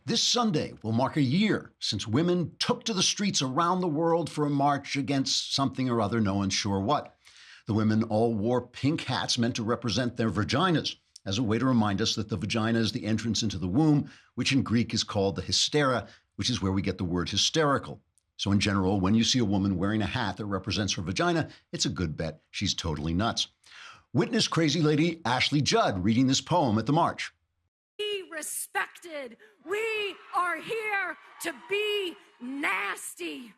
This Sunday will mark a year since women took to the streets around the world for a march against something or other, no one's sure what. The women all wore pink hats meant to represent their vaginas, as a way to remind us that the vagina is the entrance into the womb, which in Greek is called the hystera, which is where we get the word hysterical. So in general, when you see a woman wearing a hat that represents her vagina, it's a good bet she's totally nuts. Witness crazy lady Ashley Judd reading this poem at the march. Be respected. We are here to be nasty.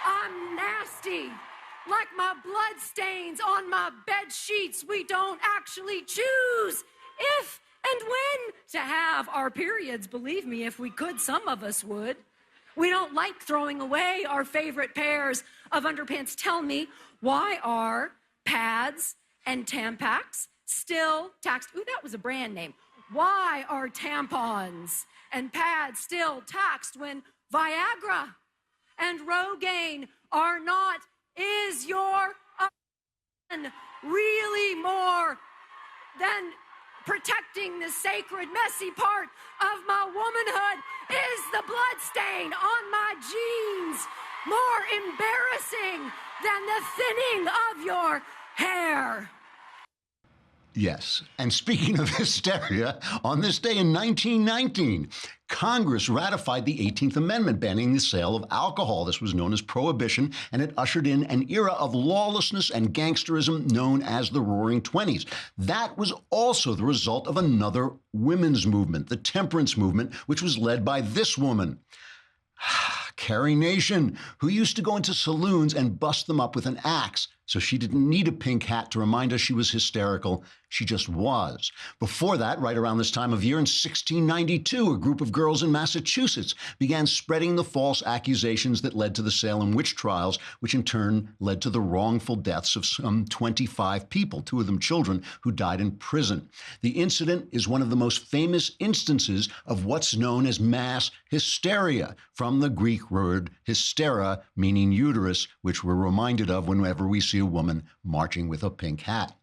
I'm nasty. Like my blood stains on my bed sheets, we don't actually choose if and when to have our periods. Believe me, if we could, some of us would. We don't like throwing away our favorite pairs of underpants. Tell me, why are pads and Tampax still taxed? Ooh, that was a brand name. Why are tampons and pads still taxed when Viagra and Rogaine are not? Is your really more than protecting the sacred, messy part of my womanhood? Is the blood stain on my jeans more embarrassing than the thinning of your hair? Yes. And speaking of hysteria, on this day in 1919, Congress ratified the 18th Amendment banning the sale of alcohol. This was known as Prohibition, and it ushered in an era of lawlessness and gangsterism known as the Roaring Twenties. That was also the result of another women's movement, the temperance movement, which was led by this woman, Carrie Nation, who used to go into saloons and bust them up with an axe. So she didn't need a pink hat to remind us she was hysterical. She just was. Before that, right around this time of year in 1692, a group of girls in Massachusetts began spreading the false accusations that led to the Salem witch trials, which in turn led to the wrongful deaths of some 25 people, 2 of them children, who died in prison. The incident is one of the most famous instances of what's known as mass hysteria, from the Greek word hystera, meaning uterus, which we're reminded of whenever we see a woman marching with a pink hat.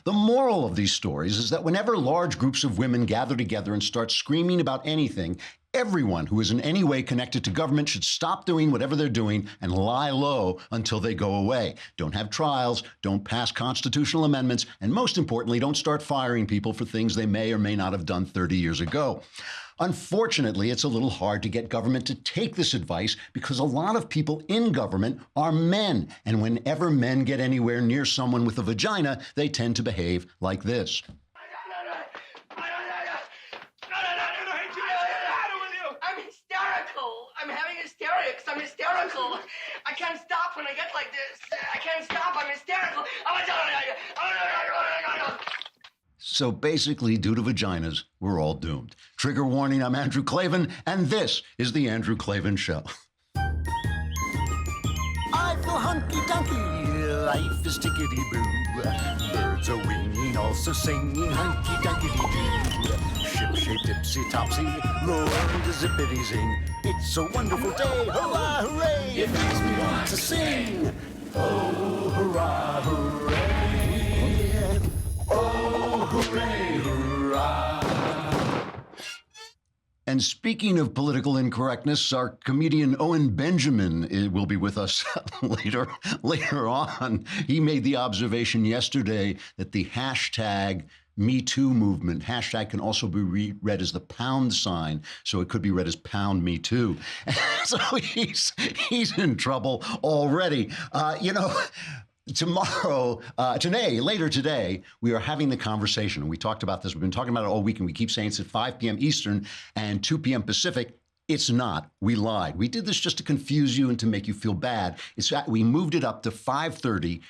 The moral of these stories is that whenever large groups of women gather together and start screaming about anything, everyone who is in any way connected to government should stop doing whatever they're doing and lie low until they go away. Don't have trials, don't pass constitutional amendments, and most importantly, don't start firing people for things they may or may not have done 30 years ago. Unfortunately, it's a little hard to get government to take this advice because a lot of people in government are men. And whenever men get anywhere near someone with a vagina, they tend to behave like this. I'm hysterical. I'm having hysterics. I'm hysterical. I can't stop when I get like this. I can't stop. I'm hysterical. So basically, due to vaginas, we're all doomed. Trigger warning, I'm Andrew Klavan, and this is The Andrew Klavan Show. I feel hunky-dunky, life is tickety-boo. Birds are winging, also singing hunky-dunky-doo. Ship-shape, tipsy-topsy, roll to zippity-zing. It's a wonderful day, hurrah, hooray! It makes me want to sing. Oh, hurrah, hooray! Oh, hooray, hurrah! And speaking of political incorrectness, our comedian Owen Benjamin will be with us later on. He made the observation yesterday that the hashtag MeToo movement, hashtag can also be read as the pound sign, so it could be read as pound me too. So he's in trouble already. Tomorrow, later today, we are having the conversation. And we talked about this. We've been talking about it all week, and we keep saying it's at 5 p.m. Eastern and 2 p.m. Pacific. It's not. We lied. We did this just to confuse you and to make you feel bad. We moved it up to 5:30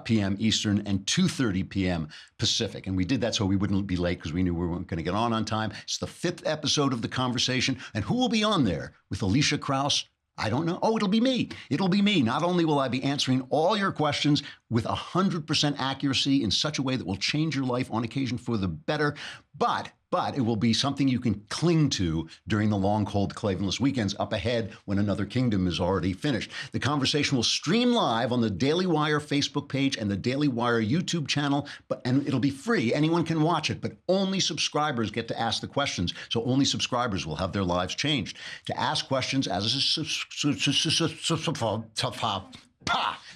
p.m. Eastern and 2:30 p.m. Pacific. And we did that so we wouldn't be late because we knew we weren't going to get on time. It's the 5th episode of the conversation. And who will be on there with Alicia Krause? I don't know. Oh, it'll be me. It'll be me. Not only will I be answering all your questions with 100% accuracy in such a way that will change your life on occasion for the better, but but it will be something you can cling to during the long, cold, Klavanless weekends up ahead when Another Kingdom is already finished. The conversation will stream live on the Daily Wire Facebook page and the Daily Wire YouTube channel, and it'll be free. Anyone can watch it, but only subscribers get to ask the questions. So only subscribers will have their lives changed. To ask questions as a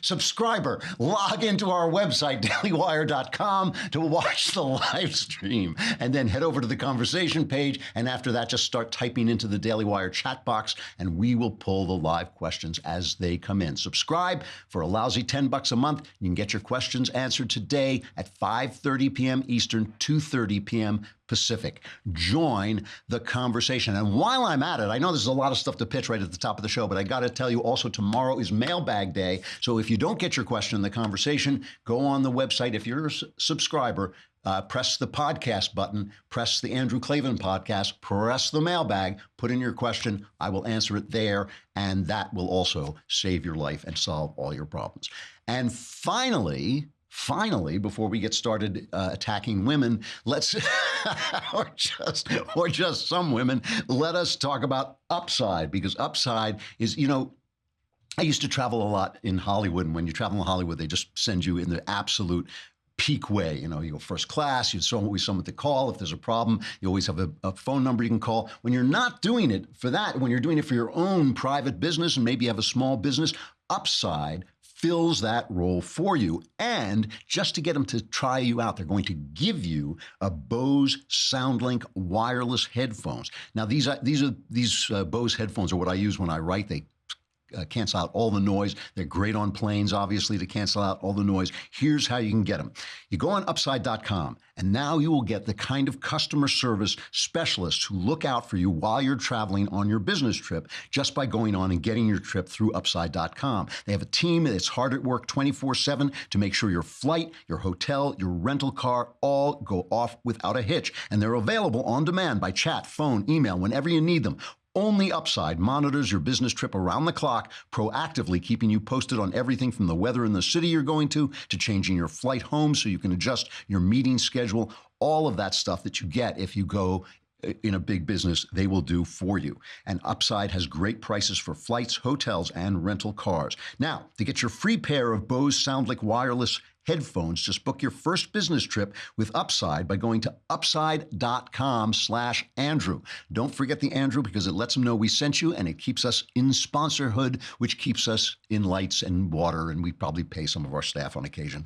subscriber, log into our website, dailywire.com, to watch the live stream, and then head over to the conversation page, and after that just start typing into the Daily Wire chat box, and we will pull the live questions as they come in. Subscribe for a lousy $10 a month. You can get your questions answered today at 5:30 p.m. Eastern, 2:30 p.m. Pacific. Join the conversation. And while I'm at it, I know there's a lot of stuff to pitch right at the top of the show, but I got to tell you also tomorrow is mailbag day. So if you don't get your question in the conversation, go on the website. If you're a subscriber, press the podcast button, press the Andrew Klavan podcast, press the mailbag, put in your question. I will answer it there. And that will also save your life and solve all your problems. And finally, before we get started attacking women, let's, or just some women, let us talk about Upside, because Upside is, I used to travel a lot in Hollywood, and when you travel in Hollywood, they just send you in the absolute peak way. You go first class, you always someone to call. If there's a problem, you always have a phone number you can call. When you're not doing it for that, when you're doing it for your own private business, and maybe you have a small business, Upside fills that role for you. And just to get them to try you out, they're going to give you a Bose Soundlink wireless headphones. Now, these Bose headphones are what I use when I write. They cancel out all the noise. They're great on planes, obviously, to cancel out all the noise. Here's how you can get them. You go on upside.com, and now you will get the kind of customer service specialists who look out for you while you're traveling on your business trip just by going on and getting your trip through upside.com. They have a team that's hard at work 24/7 to make sure your flight, your hotel, your rental car all go off without a hitch. And they're available on demand by chat, phone, email, whenever you need them. Only Upside monitors your business trip around the clock, proactively keeping you posted on everything from the weather in the city you're going to changing your flight home so you can adjust your meeting schedule. All of that stuff that you get if you go in a big business, they will do for you. And Upside has great prices for flights, hotels, and rental cars. Now, to get your free pair of Bose Soundlink wireless headphones, just book your first business trip with Upside by going to upside.com/Andrew. Don't forget the Andrew, because it lets them know we sent you, and it keeps us in sponsorhood, which keeps us in lights and water, and we probably pay some of our staff on occasion.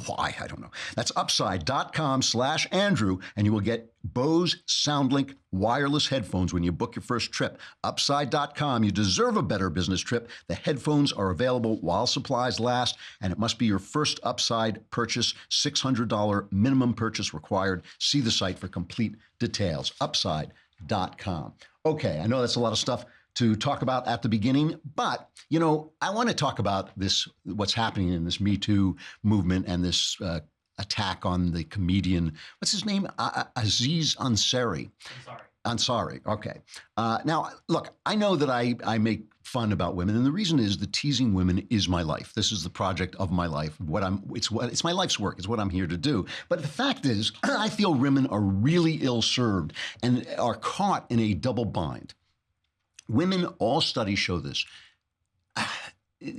Why? I don't know. That's upside.com/Andrew, and you will get Bose Soundlink wireless headphones when you book your first trip. Upside.com. You deserve a better business trip. The headphones are available while supplies last, and it must be your first Upside purchase. $600 minimum purchase required. See the site for complete details. Upside.com. Okay, I know that's a lot of stuff to talk about at the beginning, but I want to talk about this, what's happening in this MeToo movement and this attack on the comedian, what's his name? Aziz Ansari. Ansari. Okay. Now, look, I know that I make fun about women, and the reason is the teasing women is my life. This is the project of my life. It's my life's work. It's what I'm here to do. But the fact is, I feel women are really ill-served and are caught in a double bind. Women, all studies show this.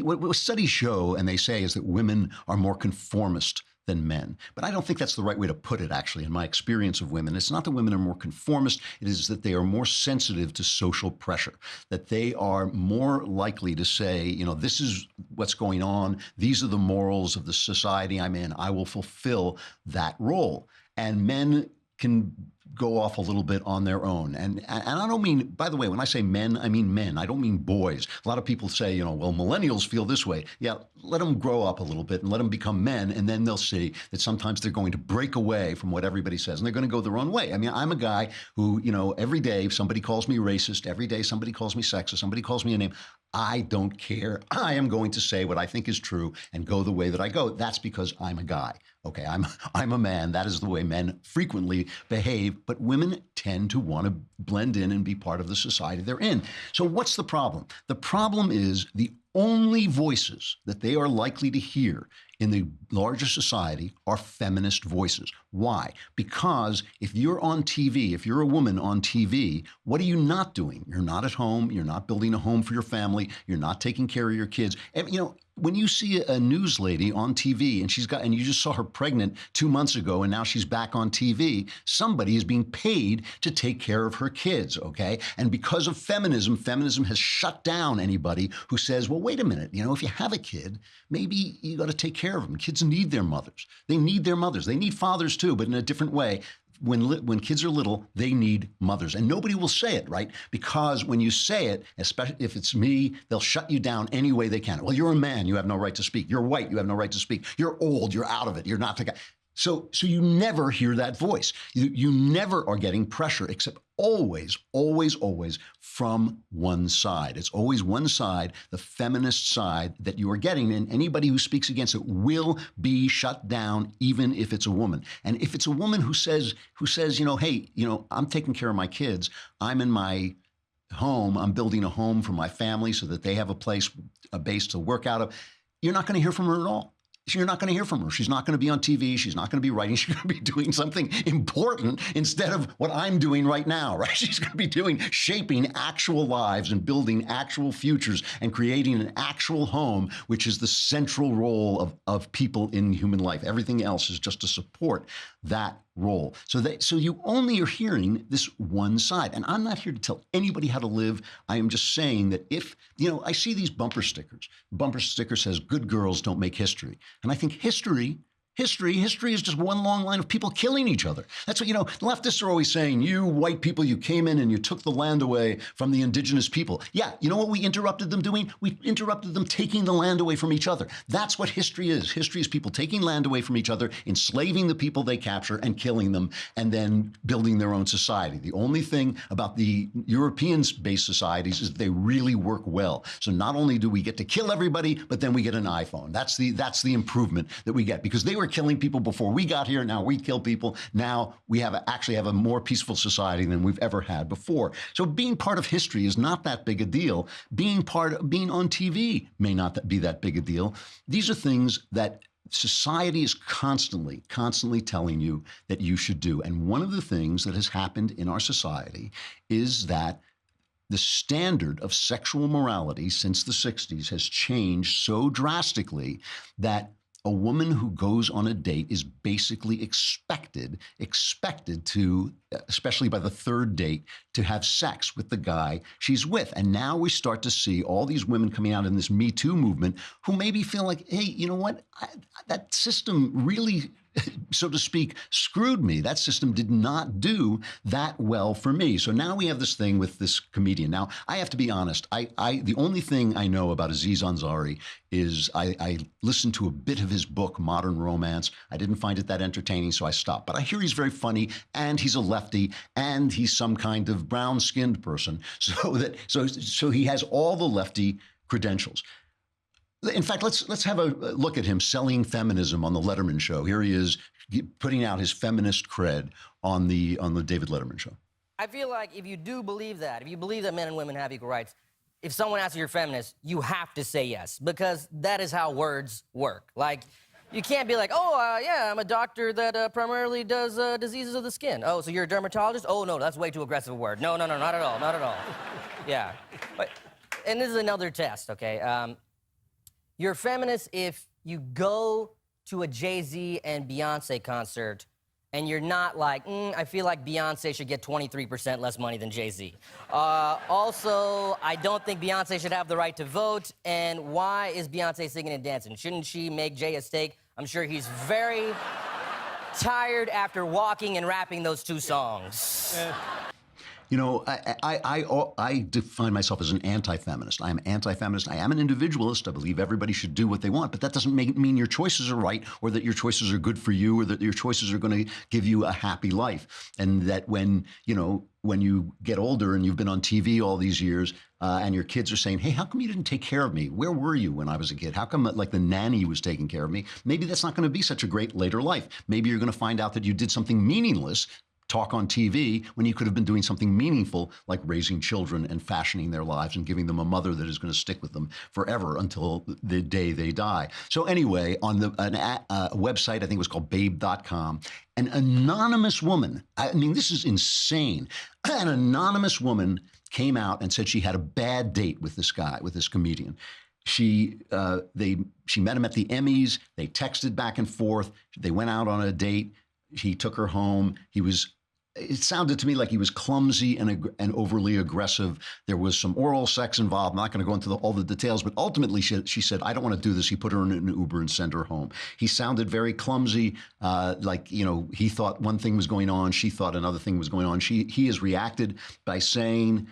What studies show, and they say, is that women are more conformist than men. But I don't think that's the right way to put it, actually, in my experience of women. It's not that women are more conformist. It is that they are more sensitive to social pressure, that they are more likely to say, this is what's going on. These are the morals of the society I'm in. I will fulfill that role. And men can go off a little bit on their own. And I don't mean, by the way, when I say men, I mean men. I don't mean boys. A lot of people say, well, millennials feel this way. Yeah, let them grow up a little bit and let them become men, and then they'll see that sometimes they're going to break away from what everybody says, and they're going to go their own way. I mean, I'm a guy who, every day somebody calls me racist, every day somebody calls me sexist, somebody calls me a name. I don't care. I am going to say what I think is true and go the way that I go. That's because I'm a guy. Okay, I'm a man. That is the way men frequently behave, but women tend to want to blend in and be part of the society they're in. So what's the problem? The problem is the only voices that they are likely to hear in the larger society are feminist voices. Why? Because if you're on TV, if you're a woman on TV, what are you not doing? You're not at home. You're not building a home for your family. You're not taking care of your kids. And, when you see a news lady on TV and you just saw her pregnant 2 months ago and now she's back on TV, somebody is being paid to take care of her kids, okay? And because of feminism has shut down anybody who says, well, wait a minute, if you have a kid, maybe you got to take care of them. Kids need their mothers. They need their mothers. They need fathers too, but in a different way. When kids are little, they need mothers. And nobody will say it, right? Because when you say it, especially if it's me, they'll shut you down any way they can. Well, you're a man, you have no right to speak. You're white, you have no right to speak. You're old, you're out of it. You're not the guy. So you never hear that voice. You never are getting pressure, except always, always, always from one side. It's always one side, the feminist side, that you are getting, and anybody who speaks against it will be shut down, even if it's a woman. And if it's a woman who says, hey, I'm taking care of my kids, I'm in my home, I'm building a home for my family so that they have a base to work out of, you're not going to hear from her at all. You're not going to hear from her. She's not going to be on TV. She's not going to be writing. She's going to be doing something important instead of what I'm doing right now, right? She's going to be shaping actual lives and building actual futures and creating an actual home, which is the central role of people in human life. Everything else is just to support that role. So you only are hearing this one side. And I'm not here to tell anybody how to live. I am just saying that if, I see these bumper stickers. Bumper sticker says, good girls don't make history. And I think history is just one long line of people killing each other. That's what, leftists are always saying, you white people, you came in and you took the land away from the indigenous people. Yeah, you know what we interrupted them doing? We interrupted them taking the land away from each other. That's what history is. History is people taking land away from each other, enslaving the people they capture and killing them, and then building their own society. The only thing about the European-based societies is they really work well. So not only do we get to kill everybody, but then we get an iPhone. That's the improvement that we get, because they were killing people before we got here. Now we kill people. Now we actually have a more peaceful society than we've ever had before. So being part of history is not that big a deal. Being on TV may not be that big a deal. These are things that society is constantly telling you that you should do. And one of the things that has happened in our society is that the standard of sexual morality since the 60s has changed so drastically that a woman who goes on a date is basically expected to, especially by the third date, to have sex with the guy she's with. And now we start to see all these women coming out in this MeToo movement who maybe feel like, hey, you know what? That system really, so to speak, screwed me. That system did not do that well for me. So now we have this thing with this comedian. Now, I have to be honest. The only thing I know about Aziz Ansari is I listened to a bit of his book, Modern Romance. I didn't find it that entertaining, so I stopped. But I hear he's very funny, and he's a lefty, and he's some kind of brown-skinned person. So he has all the lefty credentials. In fact, let's have a look at him selling feminism on the Letterman show. Here he is putting out his feminist cred on the David Letterman show. I feel like if you do believe that, if you believe that men and women have equal rights, if someone asks you you're feminist, you have to say yes, because that is how words work. Like, you can't be like, yeah, I'm a doctor that primarily does diseases of the skin. Oh, so you're a dermatologist? Oh, no, that's way too aggressive a word. No, not at all, not at all. Yeah. And this is another test, okay? You're a feminist if you go to a Jay-Z and Beyonce concert and you're not like, I feel like Beyonce should get 23% less money than Jay-Z. Also, I don't think Beyonce should have the right to vote. And why is Beyonce singing and dancing? Shouldn't she make Jay a steak? I'm sure he's very tired after walking and rapping those two songs. I define myself as an anti-feminist. I am anti-feminist. I am an individualist. I believe everybody should do what they want, but that doesn't mean your choices are right, or that your choices are good for you, or that your choices are going to give you a happy life. And that when you get older and you've been on TV all these years, and your kids are saying, hey, how come you didn't take care of me? Where were you when I was a kid? How come like the nanny was taking care of me? Maybe that's not going to be such a great later life. Maybe you're going to find out that you did something meaningless talk on TV when you could have been doing something meaningful like raising children and fashioning their lives and giving them a mother that is going to stick with them forever until the day they die. So anyway, on a website, I think it was called babe.com, an anonymous woman, I mean, this is insane. An anonymous woman came out and said she had a bad date with this guy, with this comedian. She met him at the Emmys. They texted back and forth. They went out on a date. He took her home. It sounded to me like he was clumsy and overly aggressive. There was some oral sex involved. I'm not going to go into all the details, but ultimately she said, I don't want to do this. He put her in an Uber and sent her home. He sounded very clumsy, like, he thought one thing was going on. She thought another thing was going on. He has reacted by saying,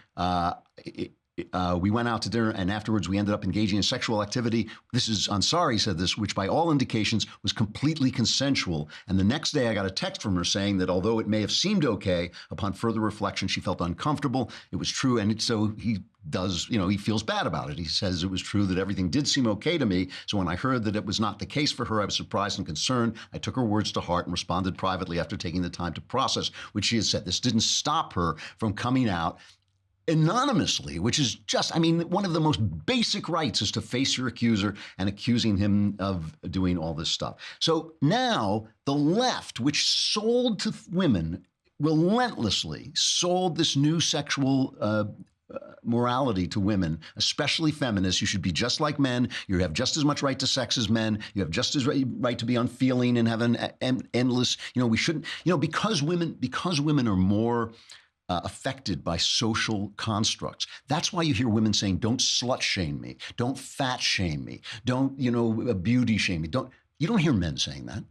we went out to dinner and afterwards we ended up engaging in sexual activity. This is Ansari said this, which by all indications was completely consensual. And the next day I got a text from her saying that although it may have seemed okay, upon further reflection, she felt uncomfortable. It was true. And so he does, he feels bad about it. He says it was true that everything did seem okay to me. So when I heard that it was not the case for her, I was surprised and concerned. I took her words to heart and responded privately after taking the time to process, which she had said. This didn't stop her from coming out anonymously, which is just, one of the most basic rights is to face your accuser and accusing him of doing all this stuff. So now the left, which sold to women, relentlessly sold this new sexual morality to women, especially feminists. You should be just like men. You have just as much right to sex as men. You have just as right to be unfeeling and have an endless, we shouldn't, because women are more affected by social constructs. That's why you hear women saying, don't slut shame me, don't fat shame me, don't, beauty shame me. You don't hear men saying that.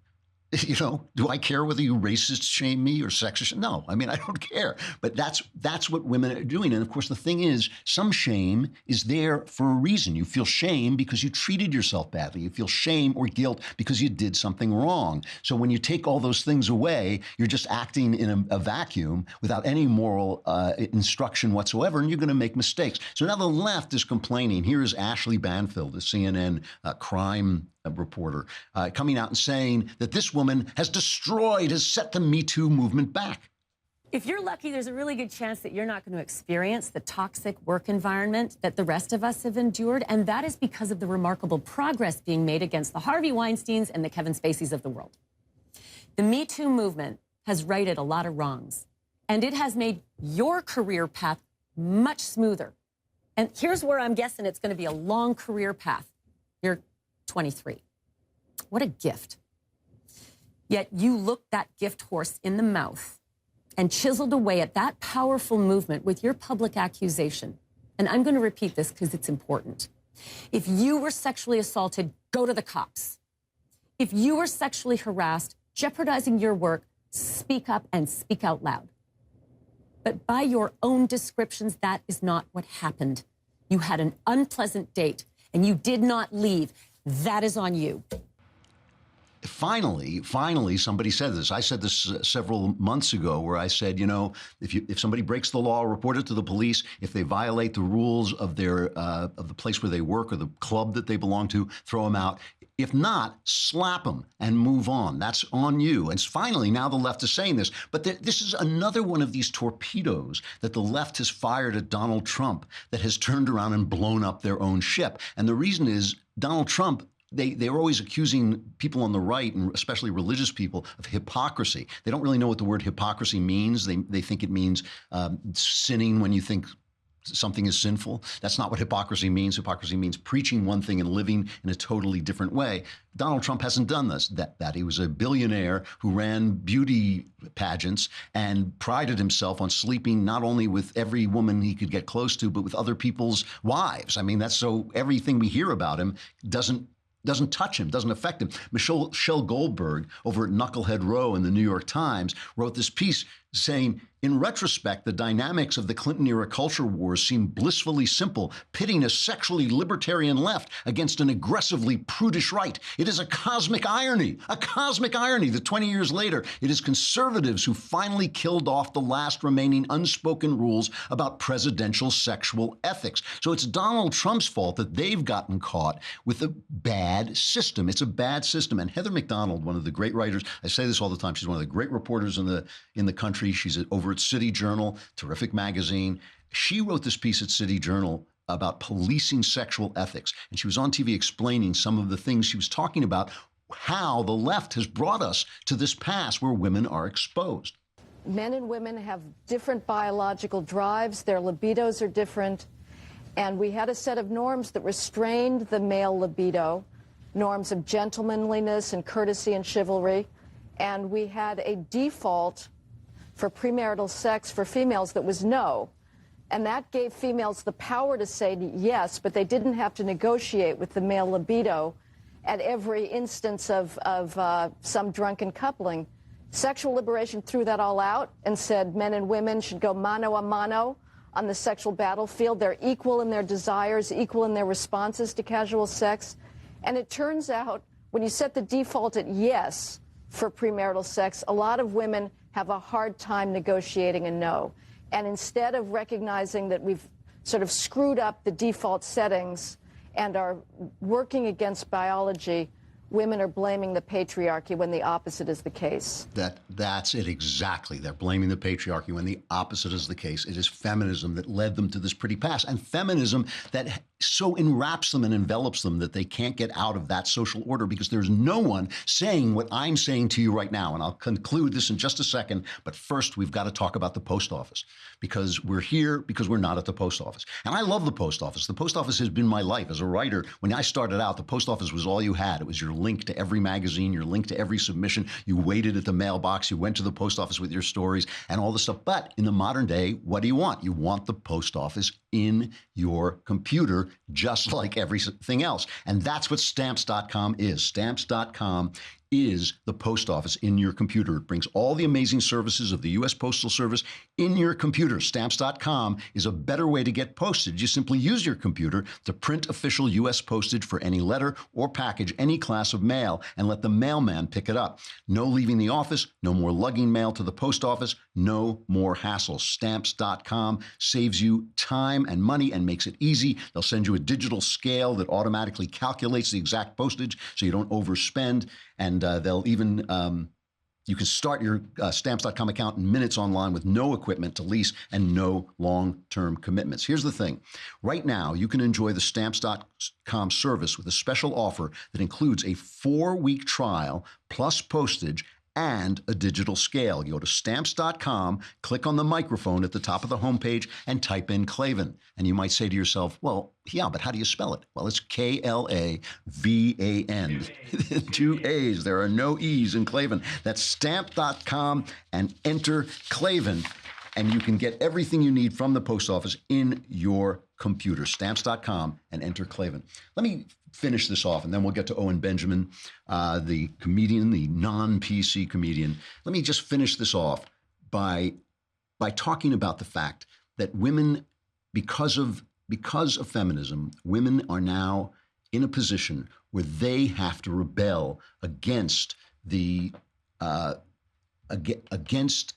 Do I care whether you racist shame me or sexist? No, I don't care. But that's what women are doing. And of course, the thing is, some shame is there for a reason. You feel shame because you treated yourself badly. You feel shame or guilt because you did something wrong. So when you take all those things away, you're just acting in a vacuum without any moral instruction whatsoever, and you're going to make mistakes. So now the left is complaining. Here is Ashley Banfield, the CNN crime reporter, coming out and saying that this woman has set the MeToo movement back. If you're lucky, there's a really good chance that you're not going to experience the toxic work environment that the rest of us have endured, and that is because of the remarkable progress being made against the Harvey Weinsteins and the Kevin Spaceys of the world. The MeToo movement has righted a lot of wrongs, and it has made your career path much smoother. And here's where I'm guessing it's going to be a long career path. You're 23. What a gift. Yet you looked that gift horse in the mouth and chiseled away at that powerful movement with your public accusation. And I'm going to repeat this because it's important. If you were sexually assaulted, go to the cops. If you were sexually harassed, jeopardizing your work, speak up and speak out loud. But by your own descriptions, that is not what happened. You had an unpleasant date and you did not leave. That is on you. Finally, somebody said this. I said this several months ago, where I said, if somebody breaks the law, report it to the police. If they violate the rules of of the place where they work or the club that they belong to, throw them out. If not, slap them and move on. That's on you. And finally, now the left is saying this. But this is another one of these torpedoes that the left has fired at Donald Trump that has turned around and blown up their own ship. And the reason is Donald Trump, they are always accusing people on the right, and especially religious people, of hypocrisy. They don't really know what the word hypocrisy means. They think it means sinning when you think something is sinful. That's not what hypocrisy means. Hypocrisy means preaching one thing and living in a totally different way. Donald Trump hasn't done this. That he was a billionaire who ran beauty pageants and prided himself on sleeping not only with every woman he could get close to, but with other people's wives. That's so everything we hear about him doesn't touch him, doesn't affect him. Michelle Goldberg over at Knucklehead Row in the New York Times wrote this piece saying, in retrospect, the dynamics of the Clinton-era culture wars seem blissfully simple, pitting a sexually libertarian left against an aggressively prudish right. It is a cosmic irony that 20 years later, it is conservatives who finally killed off the last remaining unspoken rules about presidential sexual ethics. So it's Donald Trump's fault that they've gotten caught with a bad system. It's a bad system. And Heather McDonald, one of the great writers, I say this all the time, she's one of the great reporters in the country, country. She's over at City Journal, terrific magazine. She wrote this piece at City Journal about policing sexual ethics. And she was on TV explaining some of the things she was talking about, how the left has brought us to this past where women are exposed. Men and women have different biological drives. Their libidos are different. And we had a set of norms that restrained the male libido, norms of gentlemanliness and courtesy and chivalry. And we had a default for premarital sex for females that was no. And that gave females the power to say yes, but they didn't have to negotiate with the male libido at every instance of some drunken coupling. Sexual liberation threw that all out and said men and women should go mano a mano on the sexual battlefield. They're equal in their desires, equal in their responses to casual sex. And it turns out when you set the default at yes for premarital sex, a lot of women have a hard time negotiating a no. And instead of recognizing that we've sort of screwed up the default settings and are working against biology, women are blaming the patriarchy when the opposite is the case. That's it exactly. They're blaming the patriarchy when the opposite is the case. It is feminism that led them to this pretty past, and feminism that so enwraps them and envelops them that they can't get out of that social order, because there's no one saying what I'm saying to you right now. And I'll conclude this in just a second. But first, we've got to talk about the post office, because we're here because we're not at the post office. And I love the post office. The post office has been my life as a writer. When I started out, the post office was all you had. It was your link to every magazine, your link to every submission. You waited at the mailbox. You went to the post office with your stories and all this stuff. But in the modern day, what do you want? You want the post office in your computer, just like everything else. And that's what Stamps.com is. Stamps.com is the post office in your computer. It brings all the amazing services of the U.S. Postal Service in your computer. Stamps.com is a better way to get postage. You simply use your computer to print official U.S. postage for any letter or package, any class of mail, and let the mailman pick it up. No leaving the office, no more lugging mail to the post office, no more hassle. Stamps.com saves you time and money and makes it easy. They'll send you a digital scale that automatically calculates the exact postage so you don't overspend. And they'll even, you can start your Stamps.com account in minutes online with no equipment to lease and no long-term commitments. Here's the thing. Right now, you can enjoy the Stamps.com service with a special offer that includes a 4-week trial plus postage and a digital scale. You go to Stamps.com, click on the microphone at the top of the homepage, and type in Klavan. And you might say to yourself, well, yeah, but how do you spell it? Well, it's Klavan. 2 A's. There are no E's in Klavan. That's Stamp.com and enter Klavan. And you can get everything you need from the post office in your computer. Stamps.com and enter Klavan. Let me finish this off, and then we'll get to Owen Benjamin, the comedian, the non-PC comedian. Let me just finish this off by talking about the fact that women, because of feminism, women are now in a position where they have to rebel against the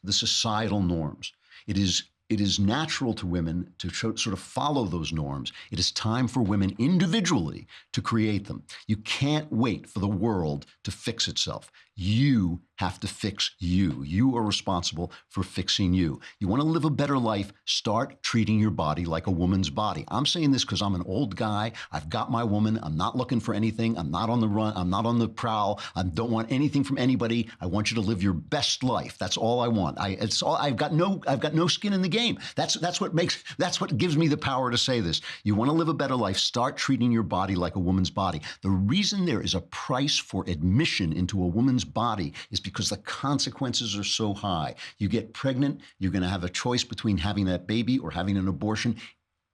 societal norms. It is natural to women to sort of follow those norms. It is time for women individually to create them. You can't wait for the world to fix itself. You have to fix you. You are responsible for fixing you. You want to live a better life, start treating your body like a woman's body. I'm saying this because I'm an old guy. I've got my woman. I'm not looking for anything. I'm not on the run. I'm not on the prowl. I don't want anything from anybody. I want you to live your best life. That's all I want. I've got no skin in the game. That's what gives me the power to say this. You want to live a better life, start treating your body like a woman's body. The reason there is a price for admission into a woman's body is because the consequences are so high. You get pregnant, you're going to have a choice between having that baby or having an abortion.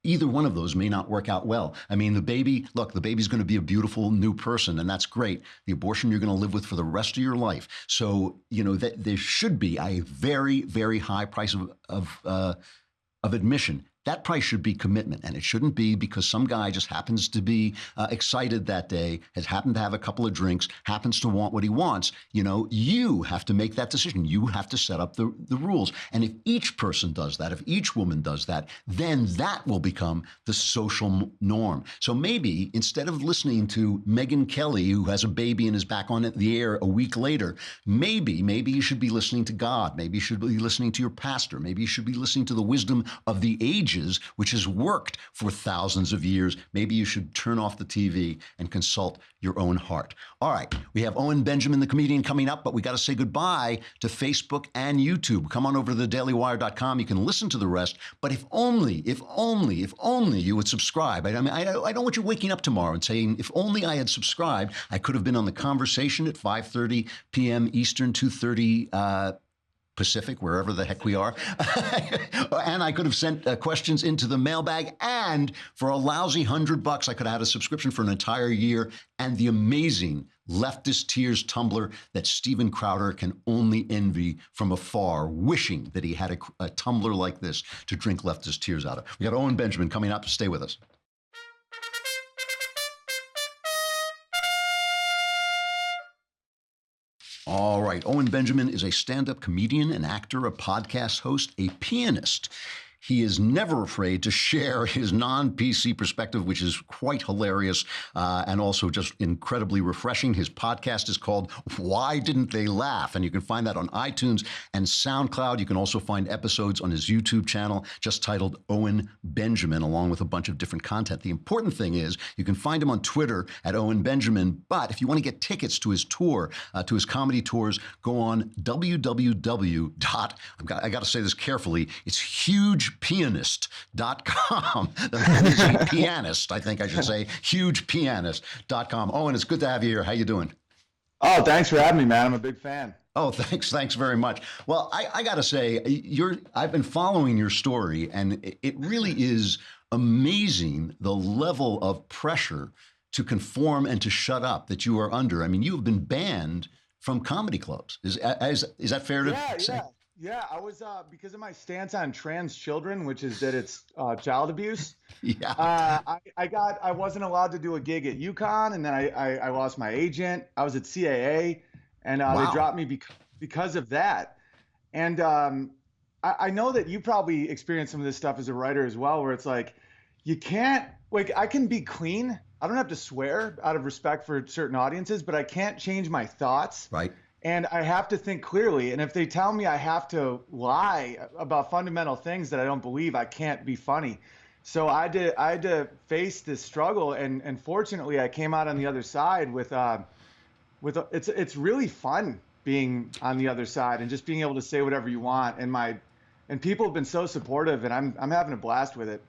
Either one of those may not work out well. I mean, the baby's going to be a beautiful new person, and that's great. The abortion you're going to live with for the rest of your life. So, that there should be a very, very high price of admission. that price should be commitment, and it shouldn't be because some guy just happens to be excited that day, has happened to have a couple of drinks, happens to want what he wants. You have to make that decision. You have to set up the rules. And if each person does that, if each woman does that, then that will become the social norm. So maybe instead of listening to Megyn Kelly, who has a baby and is back on the air a week later, maybe you should be listening to God. Maybe you should be listening to your pastor. Maybe you should be listening to the wisdom of the ages, which has worked for thousands of years. Maybe you should turn off the TV and consult your own heart. All right, we have Owen Benjamin, the comedian, coming up, but we got to say goodbye to Facebook and YouTube. Come on over to thedailywire.com. You can listen to the rest, but if only you would subscribe. I don't want you waking up tomorrow and saying, if only I had subscribed, I could have been on The Conversation at 5:30 p.m. Eastern, 2:30 Pacific, wherever the heck we are. And I could have sent questions into the mailbag. And for a lousy $100, I could have had a subscription for an entire year and the amazing Leftist Tears tumbler that Steven Crowder can only envy from afar, wishing that he had a tumbler like this to drink Leftist Tears out of. We got Owen Benjamin coming up. Stay with us. All right. Owen Benjamin is a stand-up comedian, an actor, a podcast host, a pianist. He is never afraid to share his non-PC perspective, which is quite hilarious and also just incredibly refreshing. His podcast is called Why Didn't They Laugh? And you can find that on iTunes and SoundCloud. You can also find episodes on his YouTube channel just titled Owen Benjamin, along with a bunch of different content. The important thing is you can find him on Twitter at Owen Benjamin. But if you want to get tickets to his tour, to his comedy tours, go on I got to say this carefully, it's hugepianist.com. That is a pianist, I think I should say, hugepianist.com. Owen, it's good to have you here. How you doing? Oh, thanks for having me, man. I'm a big fan. Oh, thanks very much. Well, I got to say, I've been following your story, and it really is amazing the level of pressure to conform and to shut up that you are under. I mean, you have been banned from comedy clubs. Is that fair to say? Yeah, I was because of my stance on trans children, which is that it's child abuse. Yeah. I wasn't allowed to do a gig at UConn, and then I lost my agent. I was at CAA, and Wow. they dropped me because of that. And I know that you probably experienced some of this stuff as a writer as well, where it's like you can't I can be clean. I don't have to swear out of respect for certain audiences, but I can't change my thoughts. Right. And I have to think clearly. And if they tell me I have to lie about fundamental things that I don't believe, I can't be funny. So I had to face this struggle. And fortunately, I came out on the other side with it's really fun being on the other side and just being able to say whatever you want. And people have been so supportive, and I'm having a blast with it.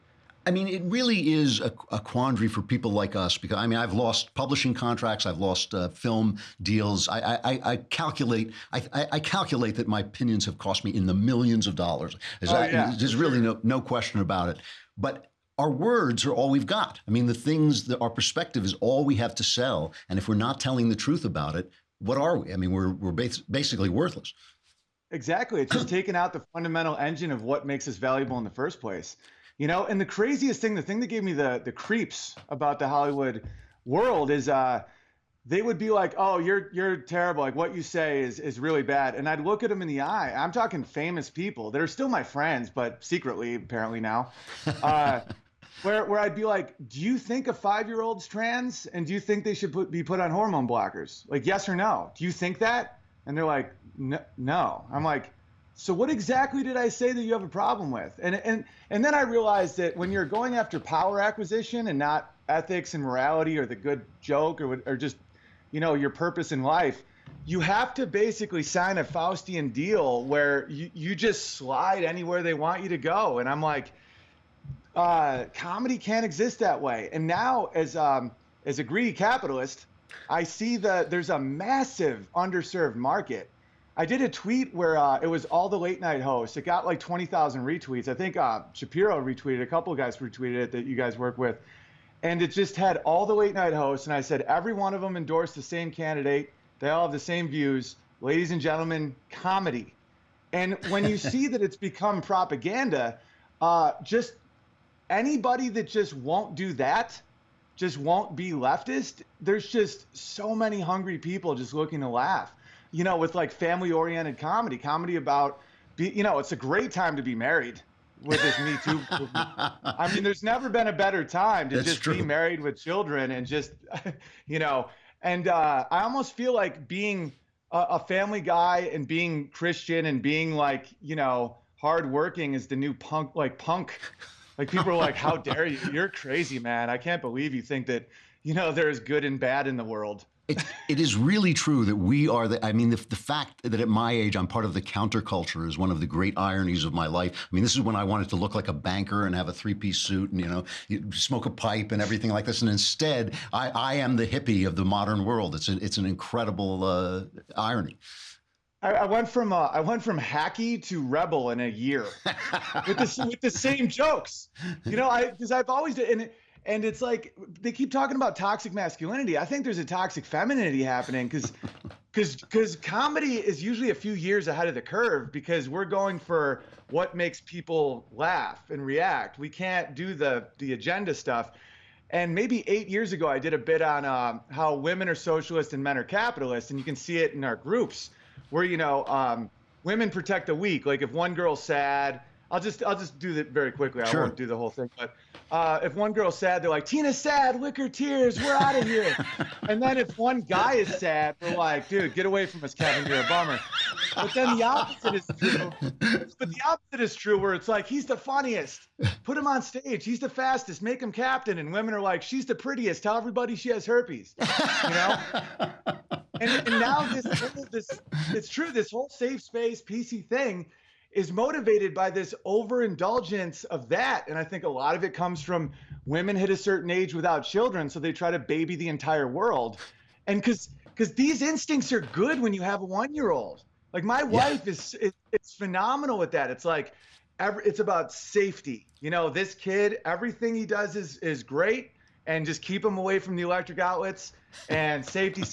I mean, it really is a quandary for people like us because, I mean, I've lost publishing contracts. I've lost film deals. I calculate that my opinions have cost me in the millions of dollars. There's really no question about it. But our words are all we've got. I mean, our perspective is all we have to sell. And if we're not telling the truth about it, what are we? I mean, we're basically worthless. Exactly. It's just taking out the fundamental engine of what makes us valuable in the first place. And the craziest thing, the thing that gave me the creeps about the Hollywood world is they would be like, oh, you're terrible. Like what you say is really bad. And I'd look at them in the eye. I'm talking famous people that are still my friends, but secretly apparently now, where I'd be like, do you think a 5-year-old's trans? And do you think they should be put on hormone blockers? Like, yes or no? Do you think that? And they're like, no. I'm like, so what exactly did I say that you have a problem with? And then I realized that when you're going after power acquisition and not ethics and morality or the good joke or just, your purpose in life, you have to basically sign a Faustian deal where you just slide anywhere they want you to go. And I'm like, comedy can't exist that way. And now as a greedy capitalist, I see that there's a massive underserved market. I did a tweet where it was all the late night hosts. It got like 20,000 retweets. I think Shapiro retweeted, a couple of guys retweeted it that you guys work with. And it just had all the late night hosts. And I said, every one of them endorsed the same candidate. They all have the same views. Ladies and gentlemen, comedy. And when you see that it's become propaganda, just anybody that just won't do that, just won't be leftist, there's just so many hungry people just looking to laugh, with like family-oriented comedy about, it's a great time to be married with this Me Too movement. I mean, there's never been a better time to just be married with children and just, and I almost feel like being a family guy and being Christian and being like, hardworking is the new punk. Like people are like, how dare you? You're crazy, man. I can't believe you think that, there's good and bad in the world. It is really true that we are the fact that at my age I'm part of the counterculture is one of the great ironies of my life. I mean, this is when I wanted to look like a banker and have a three-piece suit and, you smoke a pipe and everything like this. And instead, I am the hippie of the modern world. It's an incredible irony. I went from hacky to rebel in a year with the same jokes, because I've always and it's like they keep talking about toxic masculinity. I think there's a toxic femininity happening because comedy is usually a few years ahead of the curve because we're going for what makes people laugh and react. We can't do the agenda stuff. And maybe 8 years ago, I did a bit on how women are socialists and men are capitalists, and you can see it in our groups where women protect the weak. Like if one girl's sad, I'll just do that very quickly. I won't do the whole thing, but if one girl's sad, they're like, Tina's sad, lick her tears, we're out of here. And then if one guy is sad, we're like, dude, get away from us, Kevin, you're a bummer. But then the opposite is true. But the opposite is true where it's like, he's the funniest. Put him on stage. He's the fastest. Make him captain. And women are like, she's the prettiest. Tell everybody she has herpes. And now it's true. This whole safe space PC thing is motivated by this overindulgence of that. And I think a lot of it comes from women hit a certain age without children, so they try to baby the entire world. And because these instincts are good when you have a 1-year-old. Like my wife it's phenomenal with that. It's like, it's about safety. This kid, everything he does is great, and just keep him away from the electric outlets and safety.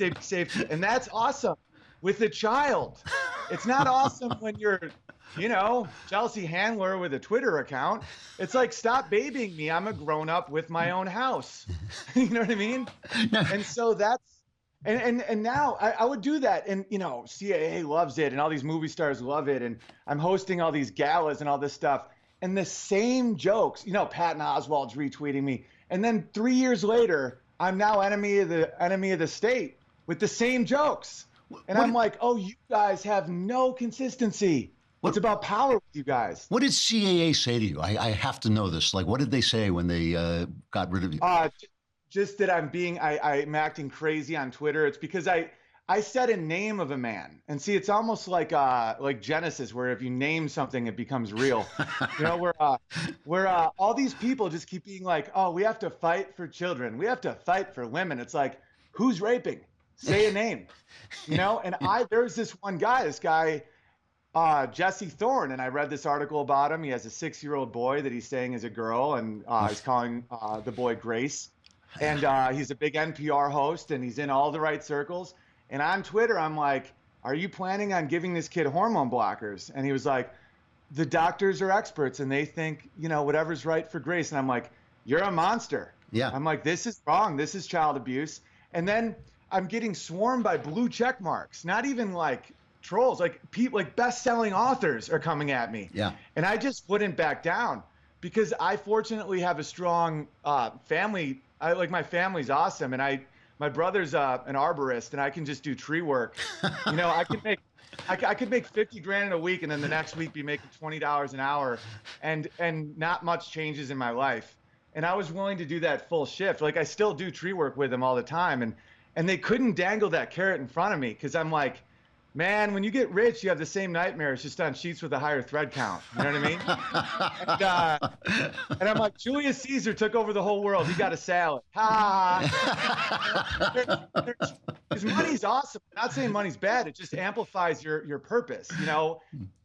And that's awesome with a child. It's not awesome when you're, Chelsea Handler with a Twitter account. It's like, stop babying me. I'm a grown up with my own house. You know what I mean? And so that's, and now I would do that. And, CAA loves it and all these movie stars love it. And I'm hosting all these galas and all this stuff. And the same jokes, Patton Oswalt's retweeting me. And then 3 years later, I'm now enemy of the state with the same jokes. And I'm like, oh, you guys have no consistency. It's about power with you guys. What did CAA say to you? I have to know this. Like, what did they say when they got rid of you? Just that I'm acting crazy on Twitter. It's because I said a name of a man. And see, it's almost like Genesis, where if you name something, it becomes real. Where all these people just keep being like, oh, we have to fight for children. We have to fight for women. It's like, who's raping? Say a name, And there's this one guy, Jesse Thorne, and I read this article about him. He has a 6-year-old boy that he's saying is a girl, and he's calling the boy Grace. And he's a big NPR host, and he's in all the right circles. And on Twitter, I'm like, are you planning on giving this kid hormone blockers? And he was like, the doctors are experts, and they think, whatever's right for Grace. And I'm like, you're a monster. Yeah. I'm like, this is wrong. This is child abuse. And then I'm getting swarmed by blue check marks, not even like trolls, like people, like best-selling authors are coming at me. Yeah. And I just wouldn't back down because I fortunately have a strong family. My family's awesome. And my brother's an arborist, and I can just do tree work. I could make 50 grand in a week, and then the next week be making $20 an hour, and not much changes in my life. And I was willing to do that full shift. Like I still do tree work with them all the time. And they couldn't dangle that carrot in front of me because I'm like, man, when you get rich, you have the same nightmares, just on sheets with a higher thread count. You know what I mean? And I'm like, Julius Caesar took over the whole world. He got a salad. Because money's awesome. I'm not saying money's bad. It just amplifies your purpose. If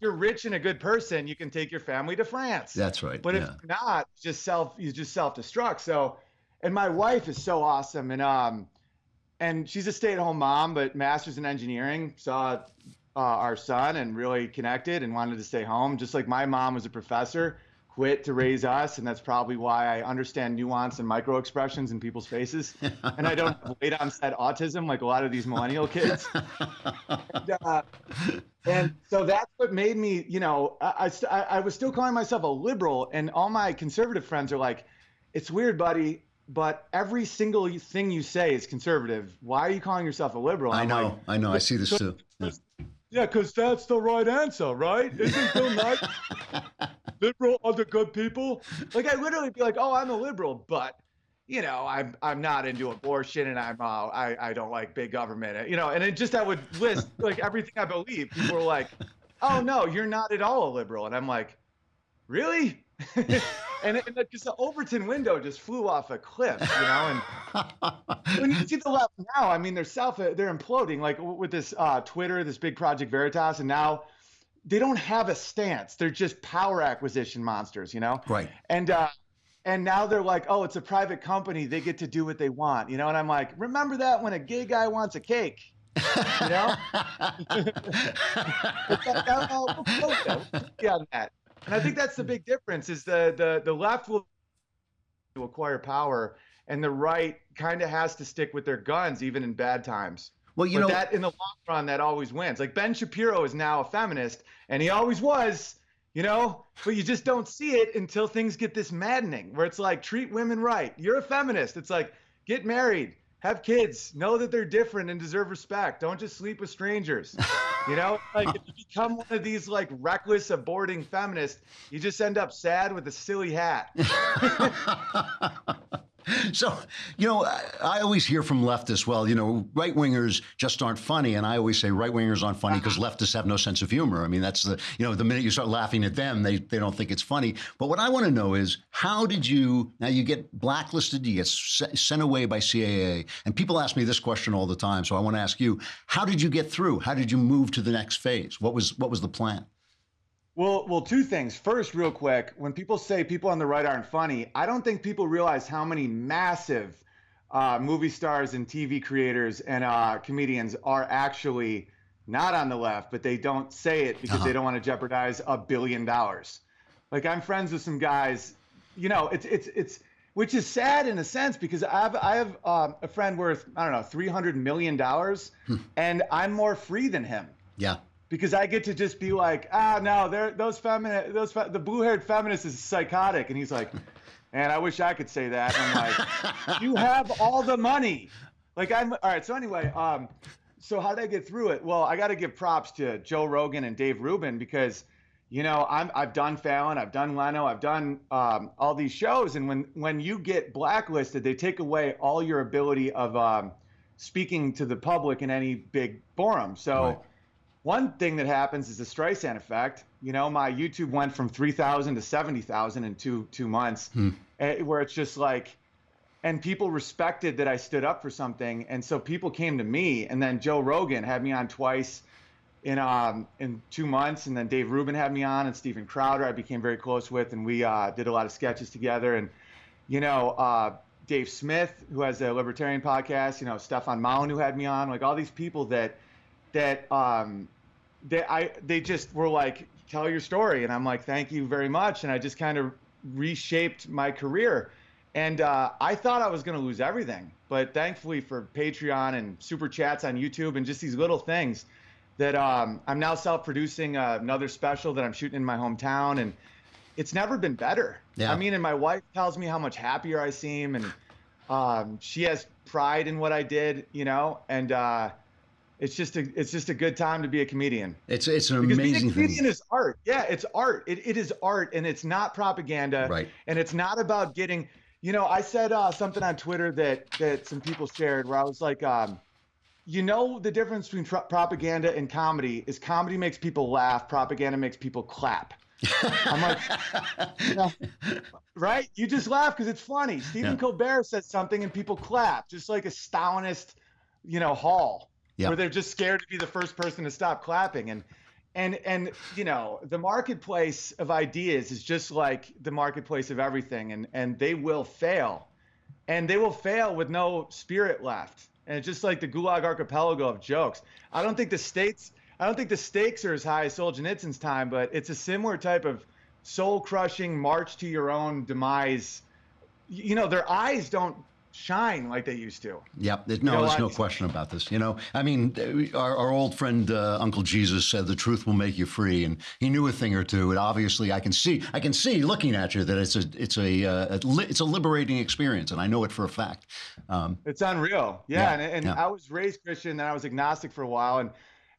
you're rich and a good person, you can take your family to France. That's right. But if you're not, you just self-destruct. So, and my wife is so awesome. And she's a stay-at-home mom, but master's in engineering, saw our son and really connected and wanted to stay home. Just like my mom was a professor, quit to raise us, and that's probably why I understand nuance and micro expressions in people's faces, and I don't have late onset autism like a lot of these millennial kids. And so that's what made me, you know, I was still calling myself a liberal, and all my conservative friends are like, it's weird, buddy, but every single thing you say is conservative. Why are you calling yourself a liberal? I know. I see this too. Yeah, because that's the right answer, right? Isn't Bill Nye liberal are the good people? Like, I literally be like, oh, I'm a liberal, but, you know, I'm not into abortion, and I don't like big government, you know, and it just, I would list like everything I believe. People were like, oh no, you're not at all a liberal. And I'm like, really? and just the Overton window just flew off a cliff, you know. And when you see the left now, I mean, they're imploding, like with this Twitter, this big Project Veritas, and now they don't have a stance. They're just power acquisition monsters, you know. Right. And now they're like, oh, it's a private company, they get to do what they want, you know. And I'm like, remember that when a gay guy wants a cake, you know. Yeah, that. And I think that's the big difference, is the left will acquire power, and the right kind of has to stick with their guns even in bad times. Well, you know, that in the long run, that always wins. Like Ben Shapiro is now a feminist, and he always was, you know, but you just don't see it until things get this maddening, where it's like, treat women right. You're a feminist. It's like, get married, have kids, know that they're different and deserve respect. Don't just sleep with strangers. You know, like, if you become one of these like reckless aborting feminists, you just end up sad with a silly hat. So, you know, I always hear from leftists, well, you know, right-wingers just aren't funny. And I always say right-wingers aren't funny because leftists have no sense of humor. I mean, that's the, you know, the minute you start laughing at them, they don't think it's funny. But what I want to know is, how did you, now you get blacklisted, you get sent away by CAA, and people ask me this question all the time. So I want to ask you, how did you get through? How did you move to the next phase? What was the plan? Well, two things. First, real quick, when people say people on the right aren't funny, I don't think people realize how many massive movie stars and TV creators and comedians are actually not on the left, but they don't say it because they don't want to jeopardize $1 billion. Like, I'm friends with some guys, you know, it's which is sad in a sense, because I have a friend worth, I don't know, $300 million, and I'm more free than him. Yeah. Because I get to just be like, no, the blue-haired feminist is psychotic. And he's like, man, I wish I could say that. And I'm like, you have all the money. Like, all right. So anyway, so how did I get through it? Well, I got to give props to Joe Rogan and Dave Rubin, because, you know, I've done Fallon, I've done Leno, I've done all these shows. And when you get blacklisted, they take away all your ability of speaking to the public in any big forum. So. Right. One thing that happens is the Streisand effect. You know, my YouTube went from 3,000 to 70,000 in two months, where it's just like, and people respected that I stood up for something. And so people came to me, and then Joe Rogan had me on twice in 2 months. And then Dave Rubin had me on, and Steven Crowder I became very close with, and we did a lot of sketches together. And, you know, Dave Smith, who has a libertarian podcast, you know, Stefan Malin, who had me on, like all these people that they just were like, tell your story. And I'm like, thank you very much. And I just kind of reshaped my career. And I thought I was going to lose everything. But thankfully for Patreon and super chats on YouTube and just these little things that I'm now self-producing another special that I'm shooting in my hometown. And it's never been better. Yeah. I mean, and my wife tells me how much happier I seem. And she has pride in what I did, you know, and it's just a good time to be a comedian. It's an because amazing being a comedian thing. is art. Yeah, it's art. It is art, and it's not propaganda. Right. And it's not about getting. You know, I said something on Twitter that some people shared where I was like, you know, the difference between propaganda and comedy is comedy makes people laugh, propaganda makes people clap. I'm like, you know, right? You just laugh because it's funny. Stephen Colbert says something and people clap, just like a Stalinist, you know, hall. Yep. Where they're just scared to be the first person to stop clapping. And you know, the marketplace of ideas is just like the marketplace of everything, and they will fail. And they will fail with no spirit left. And it's just like the Gulag Archipelago of jokes. I don't think the stakes are as high as Solzhenitsyn's time, but it's a similar type of soul-crushing march to your own demise. Their eyes don't shine like they used to. Yep. There's no question about this. I mean, our old friend Uncle Jesus said the truth will make you free, and he knew a thing or two. And obviously, I can see looking at you that it's a liberating experience, and I know it for a fact. It's unreal. Yeah. And I was raised Christian, and I was agnostic for a while. And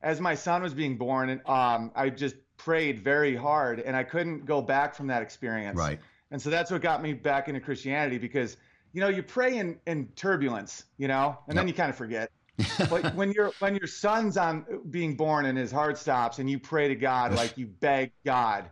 as my son was being born, I just prayed very hard, and I couldn't go back from that experience. Right. And so that's what got me back into Christianity, because you pray in turbulence, and then you kind of forget. But when your son's being born and his heart stops, and you pray to God, like you beg God,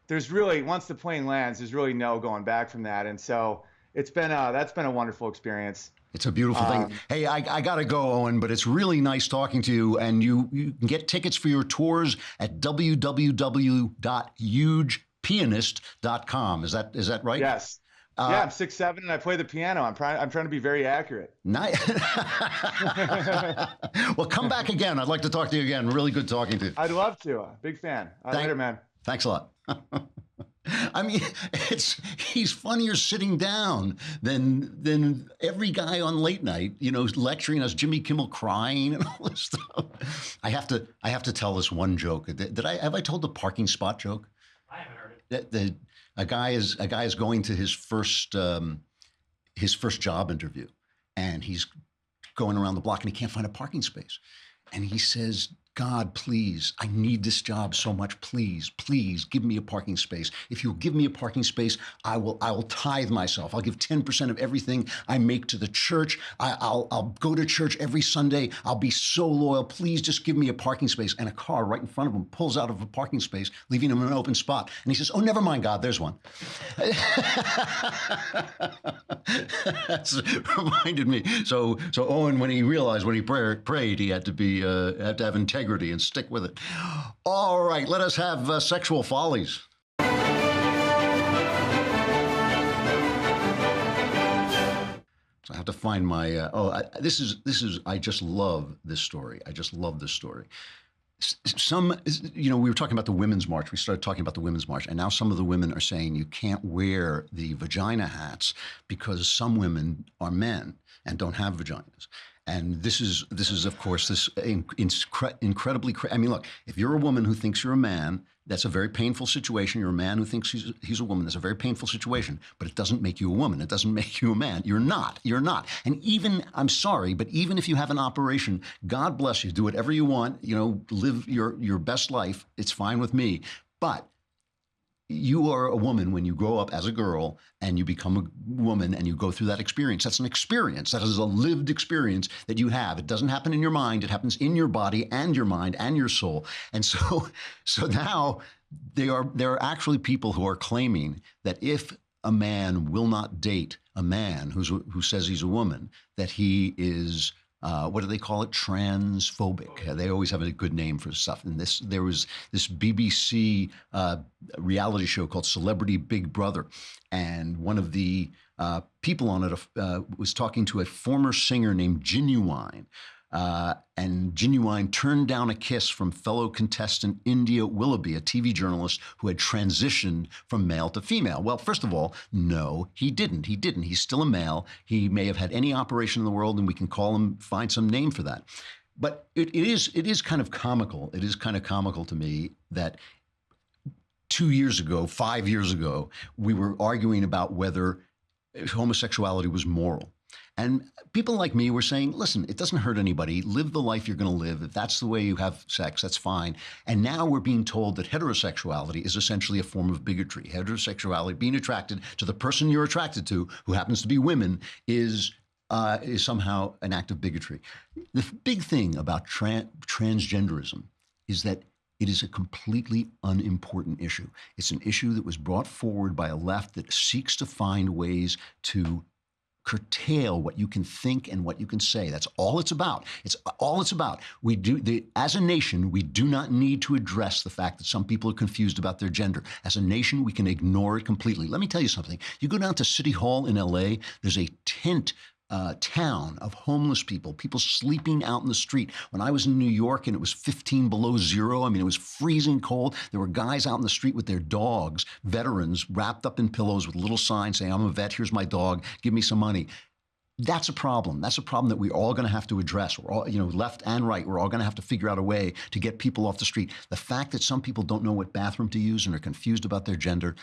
there's really, once the plane lands, there's really no going back from that. And so that's been a wonderful experience. It's a beautiful thing. Hey, I got to go, Owen, but it's really nice talking to you. And you can get tickets for your tours at www.hugepianist.com. Is that right? Yes. Yeah, I'm 6'7", and I play the piano. I'm trying to be very accurate. Nice. Well, come back again. I'd like to talk to you again. Really good talking to you. I'd love to. Big fan. Later, man. Thanks a lot. I mean, he's funnier sitting down than every guy on late night, lecturing us, Jimmy Kimmel crying and all this stuff. I have to tell this one joke. Have I told the parking spot joke? I haven't heard it. A guy is going to his first job interview, and he's going around the block and he can't find a parking space, and he says, God, please, I need this job so much. Please, please give me a parking space. If you'll give me a parking space, I will tithe myself. I'll give 10% of everything I make to the church. I'll go to church every Sunday. I'll be so loyal. Please just give me a parking space. And a car right in front of him pulls out of a parking space, leaving him in an open spot. And he says, oh, never mind, God, there's one. That's reminded me. So Owen, when he realized when he prayed, he had to have integrity and stick with it. All right, let us have sexual follies. So I have to find my. This is. I just love this story. I just love this story. We were talking about the Women's March. We started talking about the Women's March, and now some of the women are saying you can't wear the vagina hats because some women are men and don't have vaginas. And this is of course, this incredibly. I mean, look, if you're a woman who thinks you're a man, that's a very painful situation. You're a man who thinks he's a woman. That's a very painful situation. But it doesn't make you a woman. It doesn't make you a man. You're not. You're not. And even, I'm sorry, but even if you have an operation, God bless you. Do whatever you want. Live your best life. It's fine with me. But you are a woman when you grow up as a girl and you become a woman and you go through that experience. That's an experience. That is a lived experience that you have. It doesn't happen in your mind. It happens in your body and your mind and your soul. And so now there are actually people who are claiming that if a man will not date a man who says he's a woman, that he is what do they call it? Transphobic. They always have a good name for stuff. And there was this BBC reality show called Celebrity Big Brother, and one of the people on it was talking to a former singer named Genuine. And Genuine turned down a kiss from fellow contestant India Willoughby, a TV journalist who had transitioned from male to female. Well, first of all, no, he didn't. He's still a male. He may have had any operation in the world, and we can find some name for that. But it is kind of comical. It is kind of comical to me that 5 years ago, we were arguing about whether homosexuality was moral. And people like me were saying, listen, it doesn't hurt anybody. Live the life you're going to live. If that's the way you have sex, that's fine. And now we're being told that heterosexuality is essentially a form of bigotry. Heterosexuality, being attracted to the person you're attracted to, who happens to be women, is somehow an act of bigotry. The big thing about transgenderism is that it is a completely unimportant issue. It's an issue that was brought forward by a left that seeks to find ways to curtail what you can think and what you can say. That's all it's about. It's all it's about. As a nation, we do not need to address the fact that some people are confused about their gender. As a nation, we can ignore it completely. Let me tell you something. You go down to City Hall in LA, there's a tent town of homeless people, people sleeping out in the street. When I was in New York and it was 15 below zero, I mean, it was freezing cold. There were guys out in the street with their dogs, veterans, wrapped up in pillows with little signs saying, I'm a vet, here's my dog, give me some money. That's a problem. That's a problem that we're all going to have to address. We're all, left and right, we're all going to have to figure out a way to get people off the street. The fact that some people don't know what bathroom to use and are confused about their gender,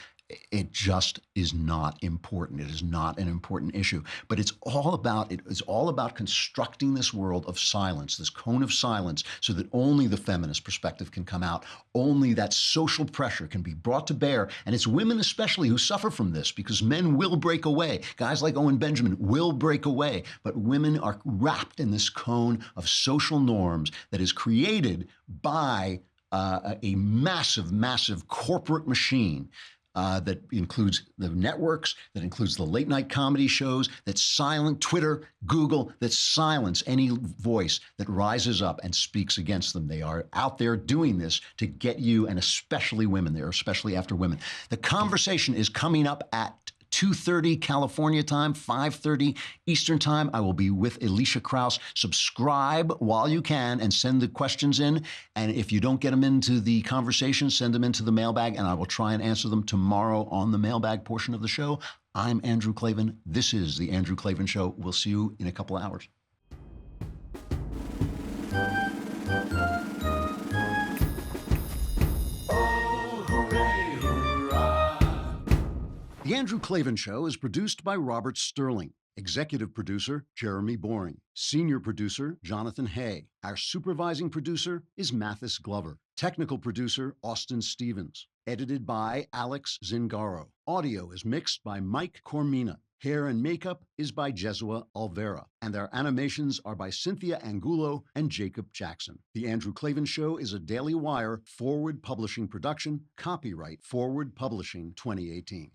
it just is not important. It is not an important issue. But it's all about constructing this world of silence, this cone of silence, so that only the feminist perspective can come out. Only that social pressure can be brought to bear. And it's women especially who suffer from this, because men will break away. Guys like Owen Benjamin will break away. But women are wrapped in this cone of social norms that is created by a massive, massive corporate machine that includes the networks, that includes the late night comedy shows, that silence Twitter, Google, that silence any voice that rises up and speaks against them. They are out there doing this to get you, and especially women. They are especially after women. The conversation is coming up at 2:30 California time, 5:30 Eastern time. I will be with Alicia Krause. Subscribe while you can and send the questions in. And if you don't get them into the conversation, send them into the mailbag, and I will try and answer them tomorrow on the mailbag portion of the show. I'm Andrew Klavan. This is The Andrew Klavan Show. We'll see you in a couple of hours. The Andrew Klavan Show is produced by Robert Sterling. Executive producer, Jeremy Boring. Senior producer, Jonathan Hay. Our supervising producer is Mathis Glover. Technical producer, Austin Stevens. Edited by Alex Zingaro. Audio is mixed by Mike Cormina. Hair and makeup is by Jesua Alvera. And our animations are by Cynthia Angulo and Jacob Jackson. The Andrew Klavan Show is a Daily Wire Forward Publishing production. Copyright Forward Publishing 2018.